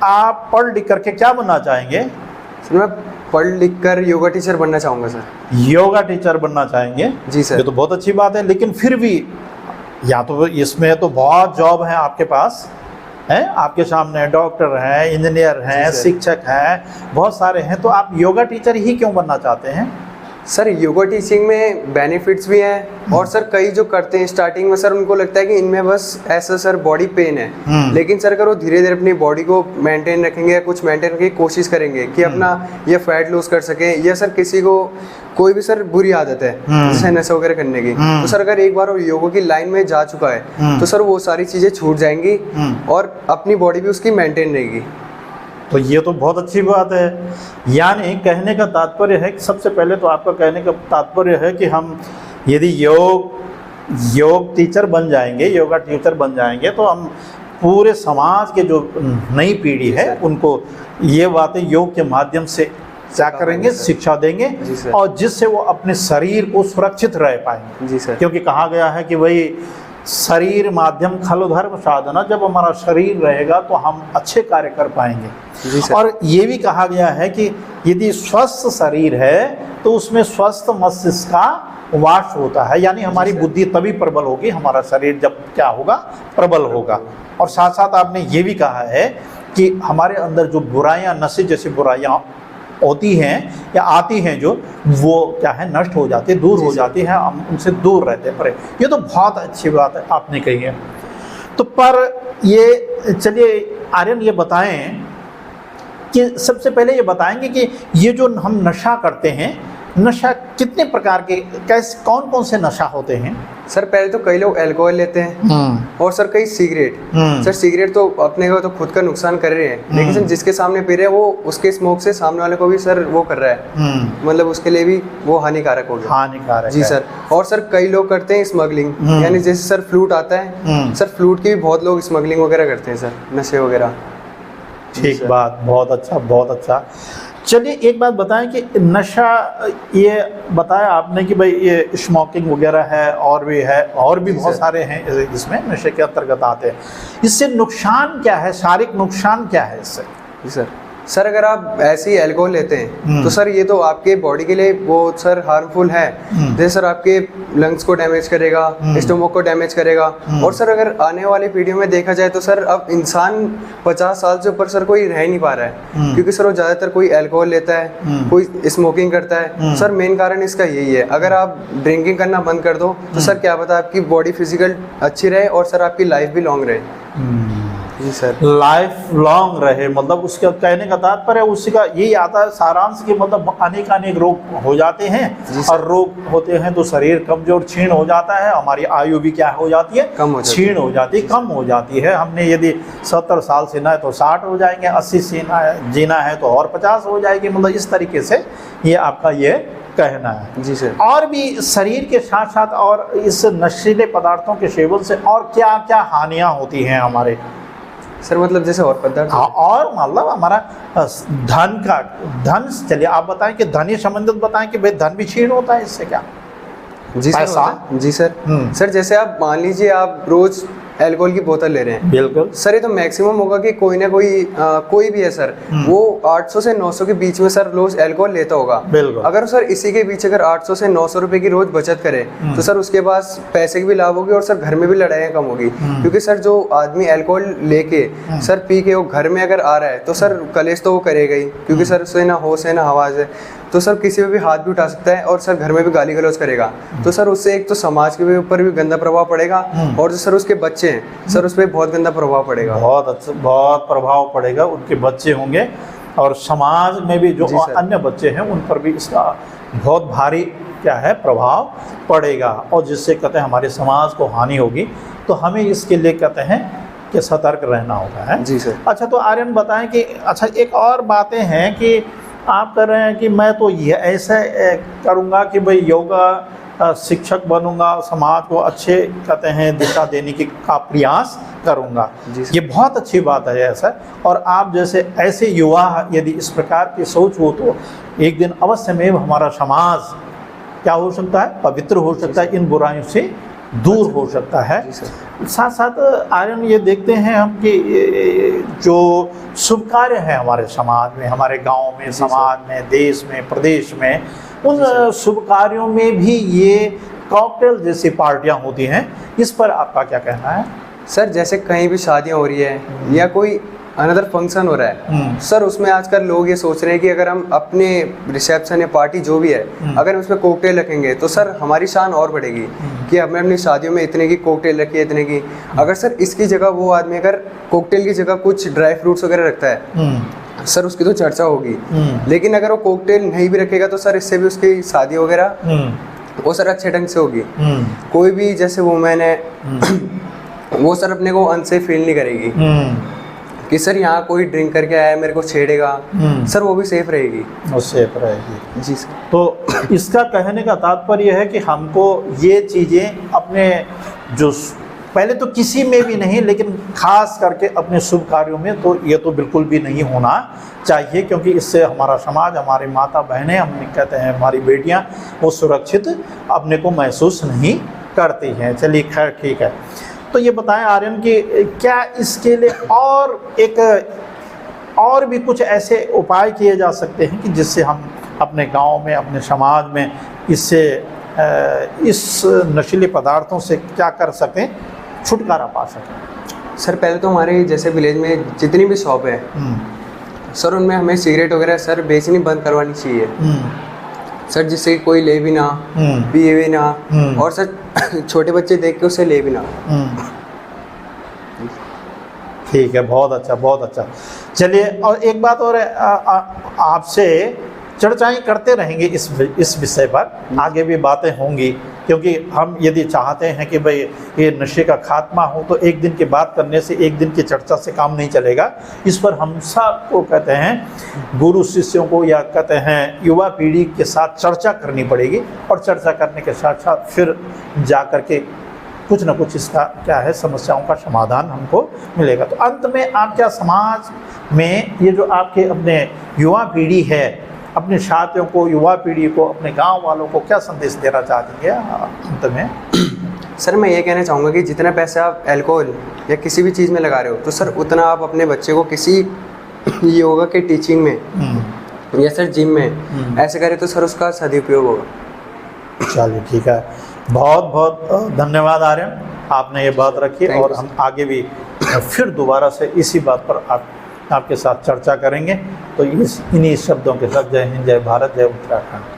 आप पढ़ लिख करके क्या बनना चाहेंगे? सर मैं पढ़ लिख कर योगा टीचर बनना चाहूँगा सर। योगा टीचर बनना चाहेंगे? जी सर। ये तो बहुत अच्छी बात है, लेकिन फिर भी या तो इसमें तो बहुत जॉब है आपके पास, हैं आपके सामने, डॉक्टर हैं, इंजीनियर हैं, शिक्षक हैं, बहुत सारे हैं, तो आप योगा टीचर ही क्यों बनना चाहते हैं? सर योगा टीचिंग में बेनिफिट्स भी हैं, और सर कई जो करते हैं स्टार्टिंग में सर उनको लगता है कि इनमें बस ऐसा सर बॉडी पेन है, लेकिन सर अगर वो धीरे धीरे अपनी बॉडी को मेंटेन रखेंगे या कुछ मेंटेन करने की कोशिश करेंगे कि अपना ये फैट लूज कर सकें, या सर किसी को कोई भी सर बुरी आदत है जैसे नशा वगैरह करने की, तो सर अगर एक बार वो योगा की लाइन में जा चुका है तो सर वो सारी चीज़ें छूट जाएंगी और अपनी बॉडी भी उसकी मेंटेन रहेगी। तो ये तो बहुत अच्छी बात है। यानी कहने का तात्पर्य है कि सबसे पहले तो आपका कहने का तात्पर्य है कि हम यदि योग टीचर बन जाएंगे, योगा टीचर बन जाएंगे, तो हम पूरे समाज के जो नई पीढ़ी है उनको ये बातें योग के माध्यम से क्या करेंगे, शिक्षा देंगे, और जिससे वो अपने शरीर को सुरक्षित रह पाएंगे। जी सर। क्योंकि कहा गया है कि वही शरीर माध्यम खलु धर्म साधना, जब हमारा शरीर रहेगा तो हम अच्छे कार्य कर पाएंगे। जी सर। और ये भी कहा गया है कि यदि स्वस्थ शरीर है तो उसमें स्वस्थ मस्तिष्क का वास होता है, यानी हमारी बुद्धि तभी प्रबल होगी, हमारा शरीर जब क्या होगा, प्रबल होगा। और साथ साथ आपने ये भी कहा है कि हमारे अंदर जो बुराइयां, नशे जैसी बुराइयां होती हैं या आती हैं, जो वो क्या है, नष्ट हो जाती है, दूर हो जाती है, हम उनसे दूर रहते हैं। पर ये तो बहुत अच्छी बात है आपने कही है। तो पर ये चलिए आर्यन ये बताएं कि सबसे पहले ये बताएंगे कि ये जो हम नशा करते हैं, नशा कितने प्रकार के, कैसे, कौन कौन से नशा होते हैं? सर पहले तो कई लोग अल्कोहल लेते हैं, और सर कई सिगरेट। सर सिगरेट तो अपने को तो खुद का नुकसान कर रहे हैं, लेकिन सर जिसके सामने पी रहे हैं वो उसके स्मोक से सामने वाले को भी सर वो कर रहा है, मतलब उसके लिए भी वो हानिकारक हो गया। हानिकारक जी सर। और सर कई लोग करते हैं स्मगलिंग, यानी जैसे सर फ्लूट आता है, सर फ्लूट की भी बहुत लोग स्मगलिंग वगैरह करते हैं सर, नशे वगैरह। ठीक बात, बहुत अच्छा, बहुत अच्छा। चलिए एक बात बताएं कि नशा, ये बताया आपने कि भाई ये स्मोकिंग वगैरह है, और भी है, और भी बहुत सारे हैं इसमें नशे के अंतर्गत आते हैं। इससे नुकसान क्या है, शारीरिक नुकसान क्या है इससे? जी सर अगर आप ऐसे ही अल्कोहल लेते हैं तो सर ये तो आपके बॉडी के लिए वो सर हार्मफुल है, जैसे सर आपके लंग्स को डैमेज करेगा, स्टोमक को डैमेज करेगा। और सर अगर आने वाली पीढ़ियों में देखा जाए तो सर अब इंसान 50 साल से ऊपर सर कोई रह नहीं पा रहा है, क्योंकि सर वो ज़्यादातर कोई अल्कोहल लेता है, कोई स्मोकिंग करता है। सर मेन कारण इसका यही है, अगर आप ड्रिंकिंग करना बंद कर दो तो सर क्या पता आपकी बॉडी फिजिकल अच्छी रहे और सर आपकी लाइफ भी लॉन्ग रहे। जी सर। लाइफ लॉन्ग रहे, मतलब उसका कहने का तात्पर्य उसी का यही आता है सारांश की, मतलब अनेक रोग हो जाते हैं, और रोग होते हैं तो शरीर कमजोर क्षीण हो जाता है, हमारी आयु भी क्या हो जाती है, क्षीण हो जाती है, कम हो जाती है। हमने यदि 70 साल जीना है तो 60 हो जाएंगे, 80 जीना है तो और 50 हो जाएगी, मतलब इस तरीके से ये आपका ये कहना है। जी सर। और भी शरीर के साथ साथ और इस नशीले पदार्थों के सेवन से और क्या क्या हानियां होती हैं हमारे? सर मतलब जैसे और पदार्थ, और मतलब हमारा धन, चलिए आप बताएं कि धन ही संबंधित बताएं कि भाई धन भी क्षीण होता है इससे क्या? जी पैसा। जी सर। सर जैसे आप मान लीजिए आप रोज अल्कोहल की बोतल ले रहे हैं, बिल्कुल सर, ये तो मैक्सिमम होगा कि कोई ना कोई भी है सर, वो 800 से 900 के बीच में सर रोज अल्कोहल लेता होगा। बिल्कुल। अगर सर इसी के बीच अगर 800 से 900 रुपए की रोज बचत करे तो सर उसके पास पैसे की भी लाभ होगी और सर घर में भी लड़ाइयाँ कम होगी, क्योंकि सर जो आदमी अल्कोहल लेके सर पी के वो घर में अगर आ रहा है तो सर कलेश तो वो करेगा ही, क्योंकि सर उसे ना होश है ना आवाज़ है, तो सर किसी पे भी हाथ भी उठा सकता है और सर घर में भी गाली गलौज करेगा। तो सर उससे एक तो समाज के ऊपर भी गंदा प्रभाव पड़ेगा, और जो सर उसके बच्चे हैं सर उस पर बहुत गंदा प्रभाव पड़ेगा। बहुत अच्छा, बहुत प्रभाव पड़ेगा, उनके बच्चे होंगे और समाज में भी जो अन्य बच्चे हैं उन पर भी इसका बहुत भारी क्या है प्रभाव पड़ेगा, और जिससे कहते हैं हमारे समाज को हानि होगी। तो हमें इसके लिए कहते हैं कि सतर्क रहना होगा है। जी सर। अच्छा तो आर्यन बताएं कि अच्छा एक और बातें हैं कि आप कह रहे हैं कि मैं तो ये ऐसे करूँगा कि भाई योगा शिक्षक बनूंगा, समाज को अच्छे कहते हैं दिशा देने की का प्रयास करूंगा। ये बहुत अच्छी बात है ऐसा, और आप जैसे ऐसे युवा यदि इस प्रकार की सोच हो तो एक दिन अवश्य में हमारा समाज क्या हो सकता है, पवित्र हो सकता है, इन बुराइयों से दूर हो सकता है। जी सर। साथ साथ आर्यन ये देखते हैं हम कि जो शुभ कार्य है हमारे समाज में, हमारे गांव में, समाज में, देश में, प्रदेश में, उन शुभ कार्यों में भी ये कॉकटेल जैसी पार्टियां होती हैं, इस पर आपका क्या कहना है? सर जैसे कहीं भी शादियां हो रही है या कोई अनदर फंक्शन हो रहा है सर, उसमें आजकल लोग ये सोच रहे हैं कि अगर हम अपने रिसेप्शन या पार्टी जो भी है अगर हम उसमें कोकटेल रखेंगे तो सर हमारी शान और बढ़ेगी कि हमने अपनी शादियों में इतने की कोकटेल रखी है, इतने की। अगर सर इसकी जगह वो आदमी अगर कोकटेल की जगह कुछ ड्राई फ्रूट्स वगैरह रखता है सर, उसकी तो चर्चा होगी। लेकिन अगर वो कोकटेल नहीं भी रखेगा तो सर इससे भी उसकी शादी वगैरह वो सर अच्छे ढंग से होगी। कोई भी जैसे वुमेन है वो सर अपने को अनसेफ फील नहीं करेगी कि सर यहाँ कोई ड्रिंक करके आया है मेरे को छेड़ेगा, सर वो भी सेफ रहेगी। वो सेफ रहेगी। जी सर। तो इसका कहने का तात्पर्य है कि हमको ये चीज़ें अपने जो पहले तो किसी में भी नहीं, लेकिन खास करके अपने शुभ कार्यों में तो ये तो बिल्कुल भी नहीं होना चाहिए, क्योंकि इससे हमारा समाज, हमारी माता बहनें, हम कहते हैं हमारी बेटियां, वो सुरक्षित अपने को महसूस नहीं करती हैं। चलिए खैर ठीक है। तो ये बताएं आर्यन कि क्या इसके लिए और भी कुछ ऐसे उपाय किए जा सकते हैं कि जिससे हम अपने गांव में, अपने समाज में इससे इस नशीले पदार्थों से क्या कर सकें, छुटकारा पा सकें? सर पहले तो हमारे जैसे विलेज में जितनी भी शॉप है सर, उनमें हमें सिगरेट वगैरह सर बेचनी बंद करवानी चाहिए सर, जिससे कोई ले भी ना, पिए भी ना, और सर छोटे बच्चे देख के उसे ले भी ना। ठीक है, बहुत अच्छा, बहुत अच्छा। चलिए, और एक बात और आपसे चर्चाएं करते रहेंगे इस विषय पर, आगे भी बातें होंगी, क्योंकि हम यदि चाहते हैं कि भाई ये नशे का खात्मा हो तो एक दिन की बात करने से, एक दिन की चर्चा से काम नहीं चलेगा। इस पर हम सबको कहते हैं गुरु शिष्यों को या कहते हैं युवा पीढ़ी के साथ चर्चा करनी पड़ेगी, और चर्चा करने के साथ साथ फिर जा कर के कुछ ना कुछ इसका क्या है समस्याओं का समाधान हमको मिलेगा। तो अंत में आप क्या समाज में ये जो आपके अपने युवा पीढ़ी है, अपने साथियों को, युवा पीढ़ी को, अपने गांव वालों को क्या संदेश देना चाहेंगे अंत में? सर मैं ये कहना चाहूँगा कि जितना पैसा आप अल्कोहल या किसी भी चीज़ में लगा रहे हो तो सर उतना आप अपने बच्चे को किसी योगा के टीचिंग में या सर जिम में ऐसे करें तो सर उसका सदुपयोग होगा। चलिए ठीक है, बहुत बहुत धन्यवाद आर्यन, आपने ये बात रखी, और हम आगे भी फिर दोबारा से इसी बात पर आपके साथ चर्चा करेंगे। तो इन्हीं शब्दों के साथ जय हिंद, जय भारत, जय उत्तराखंड।